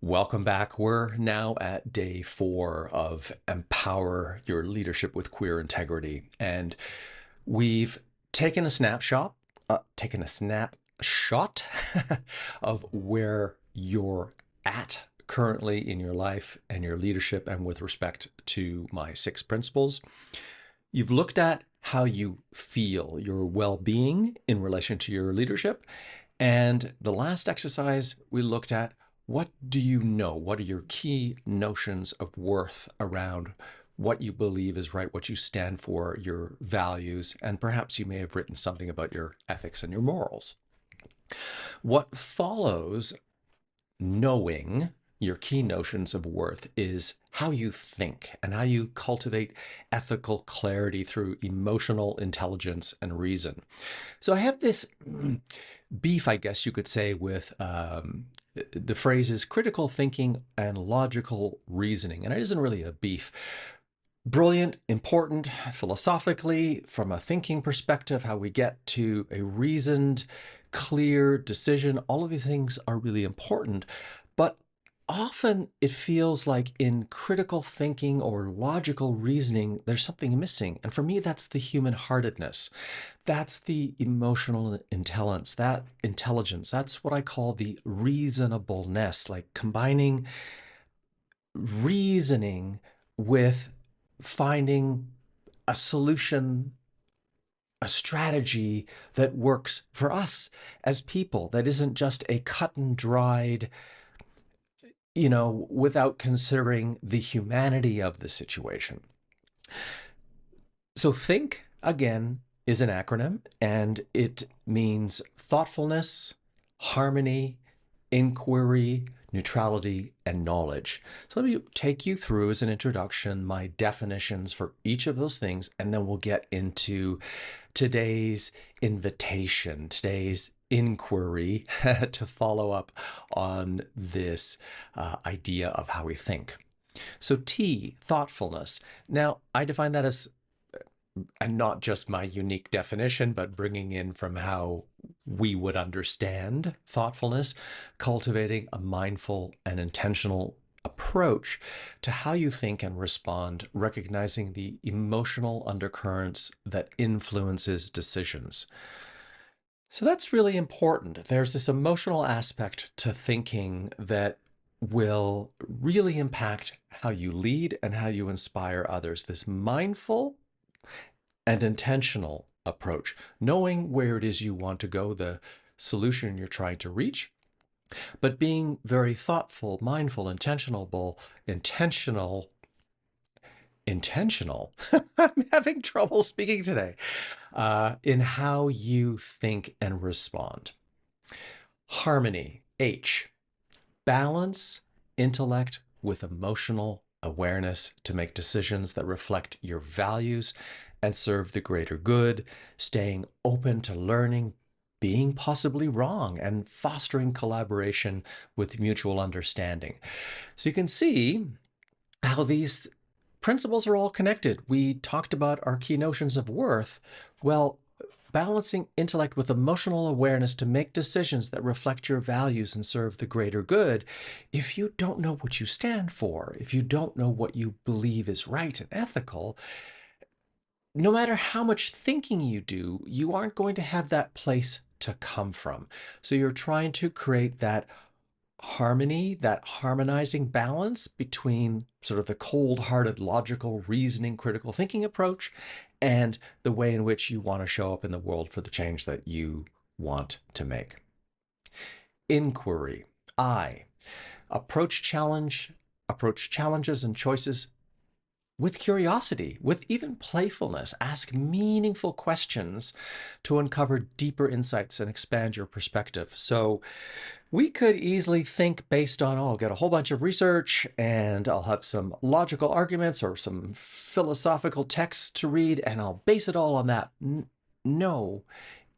Welcome back. We're now at day 4 of Empower Your Leadership with Queer Integrity. And we've taken a snapshot of where you're at currently in your life and your leadership and with respect to my 6 principles. You've looked at how you feel, your well-being in relation to your leadership. And the last exercise we looked at, what do you know? What are your key notions of worth around what you believe is right, what you stand for, your values, and perhaps you may have written something about your ethics and your morals. What follows knowing your key notions of worth is how you think and how you cultivate ethical clarity through emotional intelligence and reason. So I have this beef, I guess you could say, with the phrases critical thinking and logical reasoning. And it isn't really a beef. Brilliant, important, philosophically, from a thinking perspective, how we get to a reasoned, clear decision. All of these things are really important. But often it feels like in critical thinking or logical reasoning, there's something missing. And for me, that's the human-heartedness. That's the emotional intelligence, That's what I call the reasonableness, like combining reasoning with finding a solution, a strategy that works for us as people, that isn't just a cut and dried, without considering the humanity of the situation. So think, again, is an acronym, and it means thoughtfulness, harmony, inquiry, neutrality, and knowledge. So let me take you through, as an introduction, my definitions for each of those things, and then we'll get into today's invitation, today's inquiry to follow up on this idea of how we think. So T, thoughtfulness. Now, I define that as, and not just my unique definition, but bringing in from how we would understand thoughtfulness, cultivating a mindful and intentional approach to how you think and respond, recognizing the emotional undercurrents that influences decisions. So that's really important. There's this emotional aspect to thinking that will really impact how you lead and how you inspire others. This mindful and intentional approach, knowing where it is you want to go, the solution you're trying to reach, but being very thoughtful, mindful, intentional. I'm having trouble speaking today, in how you think and respond. Harmony, H, balance intellect with emotional awareness to make decisions that reflect your values and serve the greater good, staying open to learning, being possibly wrong, and fostering collaboration with mutual understanding. So you can see how these principles are all connected. We talked about our key notions of worth. Well, balancing intellect with emotional awareness to make decisions that reflect your values and serve the greater good. If you don't know what you stand for, if you don't know what you believe is right and ethical, no matter how much thinking you do, you aren't going to have that place to come from. So you're trying to create that harmony, that harmonizing balance between sort of the cold-hearted, logical, reasoning, critical thinking approach and the way in which you want to show up in the world for the change that you want to make. Inquiry. I. Approach challenges and choices with curiosity, with even playfulness. Ask meaningful questions to uncover deeper insights and expand your perspective. So we could easily think based on, I'll get a whole bunch of research and I'll have some logical arguments or some philosophical texts to read and I'll base it all on that. No.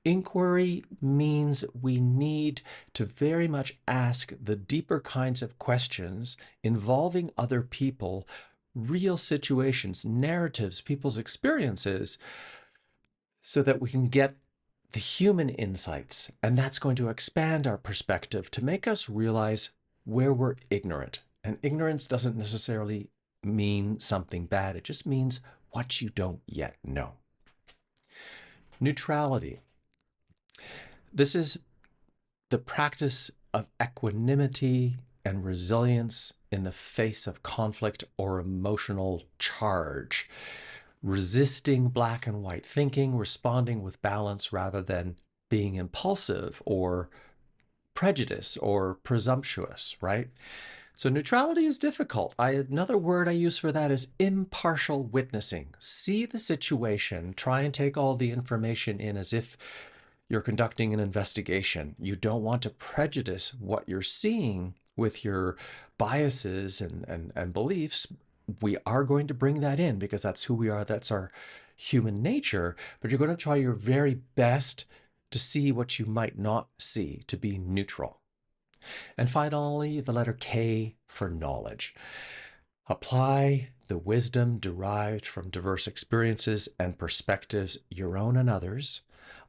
Inquiry means we need to very much ask the deeper kinds of questions involving other people, real situations, narratives, people's experiences, so that we can get the human insights. And that's going to expand our perspective to make us realize where we're ignorant. And ignorance doesn't necessarily mean something bad, it just means what you don't yet know. Neutrality. This is the practice of equanimity and resilience in the face of conflict or emotional charge, resisting black and white thinking, responding with balance rather than being impulsive or prejudice or presumptuous, right? So neutrality is difficult. Another word I use for that is impartial witnessing. See the situation, try and take all the information in as if you're conducting an investigation. You don't want to prejudice what you're seeing with your biases and beliefs. We are going to bring that in because that's who we are. That's our human nature. But you're going to try your very best to see what you might not see, to be neutral. And finally, the letter K for knowledge. Apply the wisdom derived from diverse experiences and perspectives, your own and others,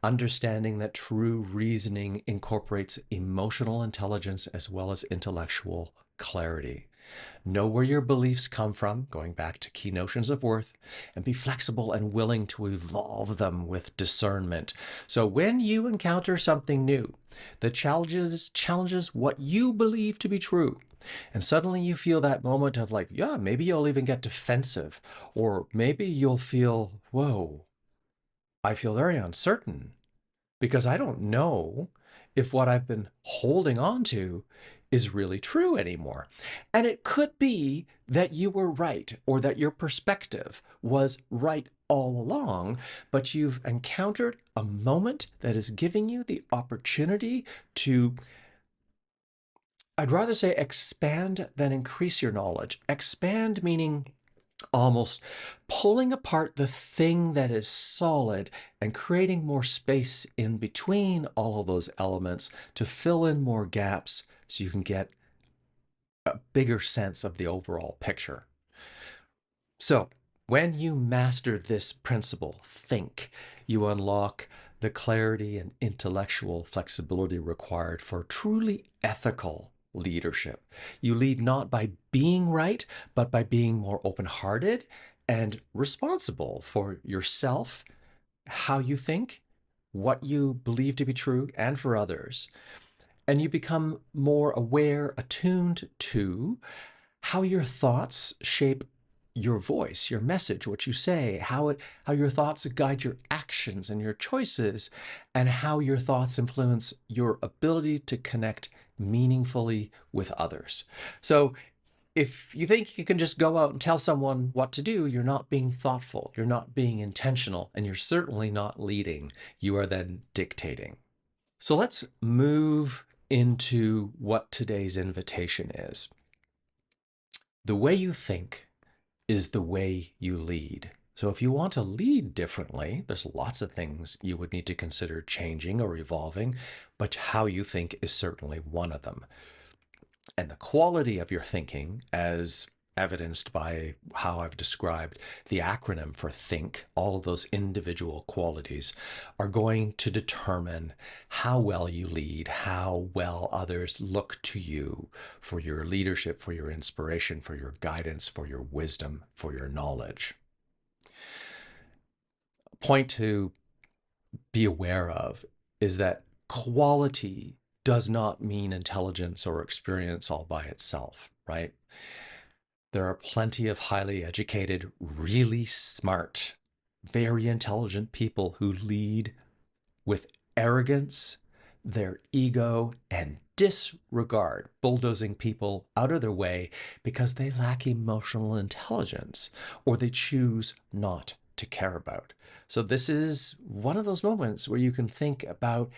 understanding that true reasoning incorporates emotional intelligence as well as intellectual clarity. Know where your beliefs come from, going back to key notions of worth, and be flexible and willing to evolve them with discernment. So when you encounter something new that challenges what you believe to be true, and suddenly you feel that moment of like, yeah, maybe you'll even get defensive, or maybe you'll feel, whoa, I feel very uncertain because I don't know if what I've been holding on to is really true anymore. And it could be that you were right or that your perspective was right all along, but you've encountered a moment that is giving you the opportunity to, I'd rather say expand than increase your knowledge. Expand meaning almost pulling apart the thing that is solid and creating more space in between all of those elements to fill in more gaps so you can get a bigger sense of the overall picture. So when you master this principle, think, you unlock the clarity and intellectual flexibility required for truly ethical leadership. You lead not by being right, but by being more open-hearted and responsible for yourself, how you think, what you believe to be true, and for others. And you become more aware, attuned to how your thoughts shape your voice, your message, what you say, how your thoughts guide your actions and your choices, and how your thoughts influence your ability to connect meaningfully with others. So if you think you can just go out and tell someone what to do, you're not being thoughtful, you're not being intentional, and you're certainly not leading. You are then dictating. So let's move into what today's invitation is. The way you think is the way you lead. So if you want to lead differently, there's lots of things you would need to consider changing or evolving, but how you think is certainly one of them. And the quality of your thinking, as evidenced by how I've described the acronym for think, all of those individual qualities are going to determine how well you lead, how well others look to you for your leadership, for your inspiration, for your guidance, for your wisdom, for your knowledge. A point to be aware of is that quality does not mean intelligence or experience all by itself, right? There are plenty of highly educated, really smart, very intelligent people who lead with arrogance, their ego, and disregard, bulldozing people out of their way because they lack emotional intelligence or they choose not to care about. So this is one of those moments where you can think about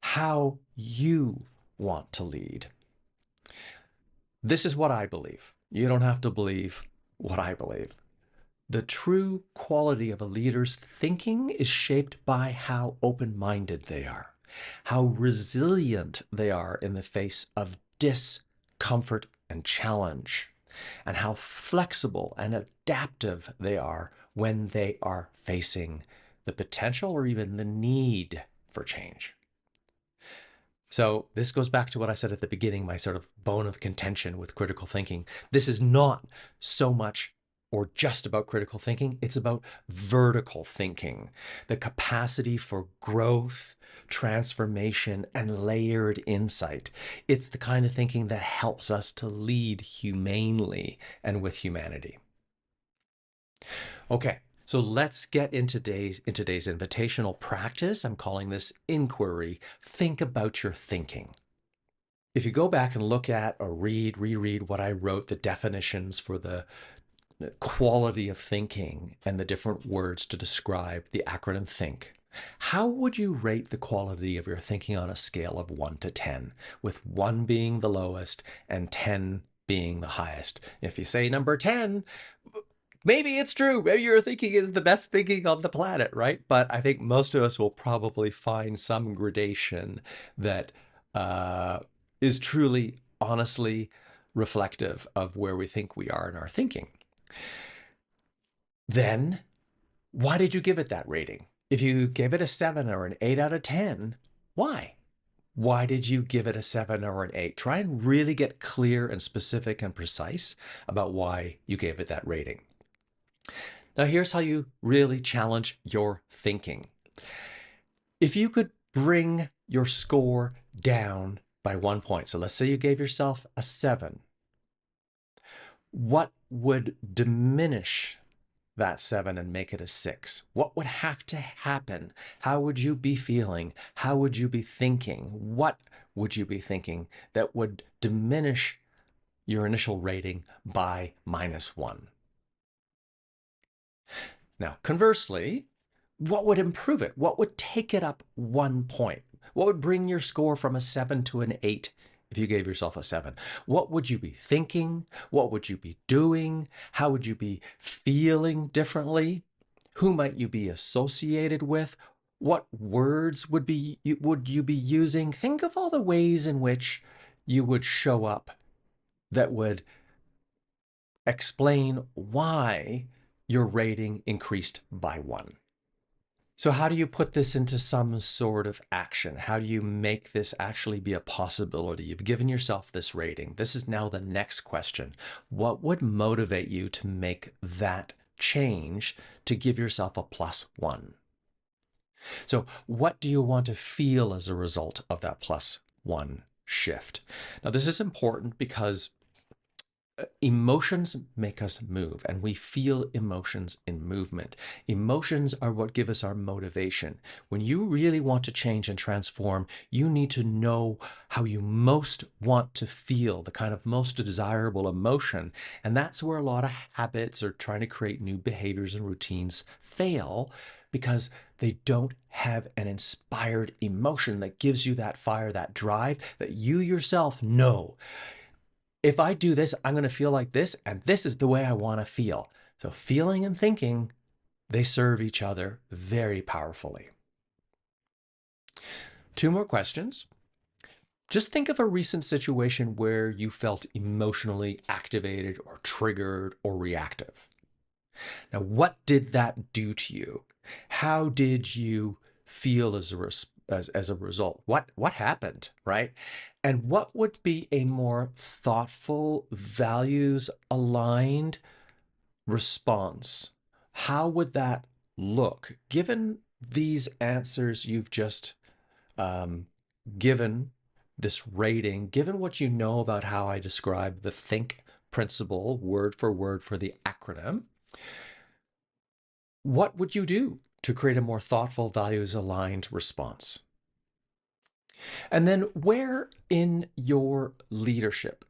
how you want to lead. This is what I believe. You don't have to believe what I believe. The true quality of a leader's thinking is shaped by how open-minded they are, how resilient they are in the face of discomfort and challenge, and how flexible and adaptive they are when they are facing the potential or even the need for change. So this goes back to what I said at the beginning, my sort of bone of contention with critical thinking. This is not so much or just about critical thinking. It's about vertical thinking, the capacity for growth, transformation, and layered insight. It's the kind of thinking that helps us to lead humanely and with humanity. Okay, so let's get in today's invitational practice. I'm calling this inquiry. Think about your thinking. If you go back and look at or reread what I wrote, the definitions for the quality of thinking and the different words to describe the acronym THINK, how would you rate the quality of your thinking on a scale of 1 to 10, with 1 being the lowest and 10 being the highest? If you say number 10, maybe it's true. Maybe your thinking is the best thinking on the planet, right? But I think most of us will probably find some gradation that is truly, honestly reflective of where we think we are in our thinking. Then, why did you give it that rating? If you gave it a 7 or an 8 out of 10, why? Why did you give it a 7 or an 8? Try and really get clear and specific and precise about why you gave it that rating. Now, here's how you really challenge your thinking. If you could bring your score down by 1 point, so let's say you gave yourself a 7, what would diminish that 7 and make it a 6? What would have to happen? How would you be feeling? How would you be thinking? What would you be thinking that would diminish your initial rating by -1? Now, conversely, what would improve it? What would take it up 1 point? What would bring your score from a 7 to an 8 if you gave yourself a 7? What would you be thinking? What would you be doing? How would you be feeling differently? Who might you be associated with? What words would you be using? Think of all the ways in which you would show up that would explain why your rating increased by 1. So how do you put this into some sort of action? How do you make this actually be a possibility? You've given yourself this rating. This is now the next question. What would motivate you to make that change to give yourself a +1? So what do you want to feel as a result of that +1 shift? Now, this is important because emotions make us move, and we feel emotions in movement. Emotions are what give us our motivation. When you really want to change and transform, you need to know how you most want to feel, the kind of most desirable emotion. And that's where a lot of habits or trying to create new behaviors and routines fail, because they don't have an inspired emotion that gives you that fire, that drive that you yourself know. If I do this, I'm going to feel like this, and this is the way I want to feel. So feeling and thinking, they serve each other very powerfully. 2 more questions. Just think of a recent situation where you felt emotionally activated or triggered or reactive. Now, what did that do to you? How did you feel as a result? What happened, right? And what would be a more thoughtful, values aligned response? How would that look given these answers you've just given, this rating, given what you know about how I describe the think principle word for word for the acronym? What would you do to create a more thoughtful, values aligned response? And then where in your leadership,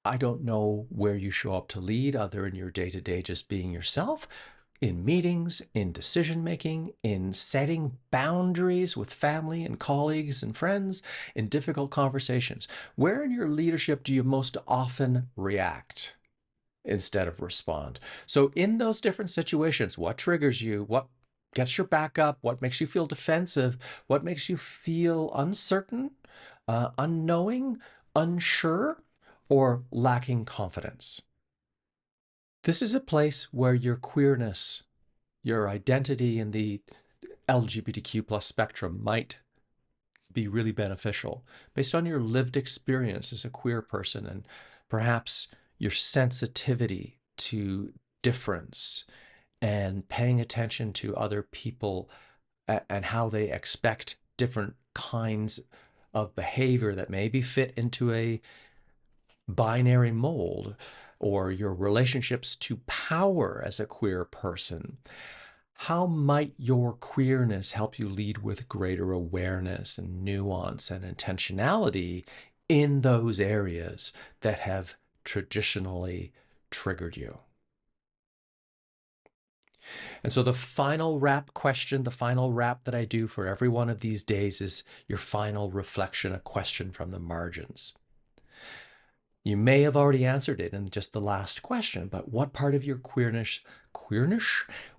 I don't know where you show up to lead, other in your day-to-day just being yourself, in meetings, in decision making, in setting boundaries with family and colleagues and friends, in difficult conversations. Where in your leadership do you most often react instead of respond? So in those different situations, what triggers you? What gets your back up? What makes you feel defensive? What makes you feel uncertain, unknowing, unsure, or lacking confidence? This is a place where your queerness, your identity in the LGBTQ plus spectrum might be really beneficial based on your lived experience as a queer person and perhaps your sensitivity to difference and paying attention to other people and how they expect different kinds of behavior that maybe fit into a binary mold, or your relationships to power as a queer person. How might your queerness help you lead with greater awareness and nuance and intentionality in those areas that have traditionally triggered you? And so the final wrap question, the final wrap that I do for every one of these days is your final reflection, a question from the margins. You may have already answered it in just the last question, but what part of your queerness?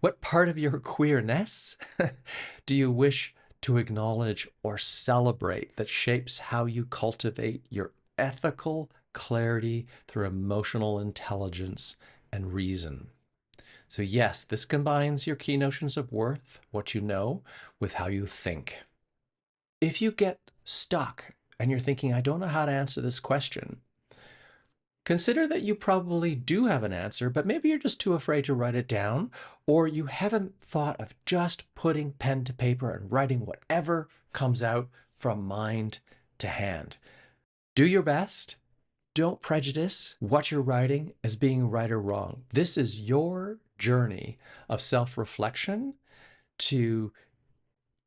What part of your queerness do you wish to acknowledge or celebrate that shapes how you cultivate your ethical clarity through emotional intelligence and reason? So yes, this combines your key notions of worth, what you know, with how you think. If you get stuck and you're thinking, I don't know how to answer this question, consider that you probably do have an answer, but maybe you're just too afraid to write it down, or you haven't thought of just putting pen to paper and writing whatever comes out from mind to hand. Do your best. Don't prejudice what you're writing as being right or wrong. This is your journey of self-reflection to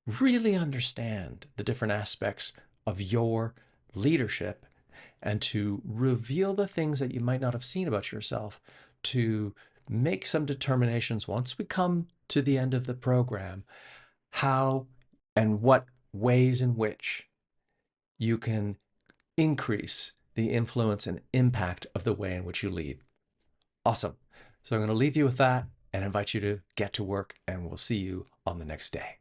really understand the different aspects of your leadership and to reveal the things that you might not have seen about yourself, to make some determinations once we come to the end of the program, how and what ways in which you can increase the influence and impact of the way in which you lead. Awesome. So I'm going to leave you with that and invite you to get to work, and we'll see you on the next day.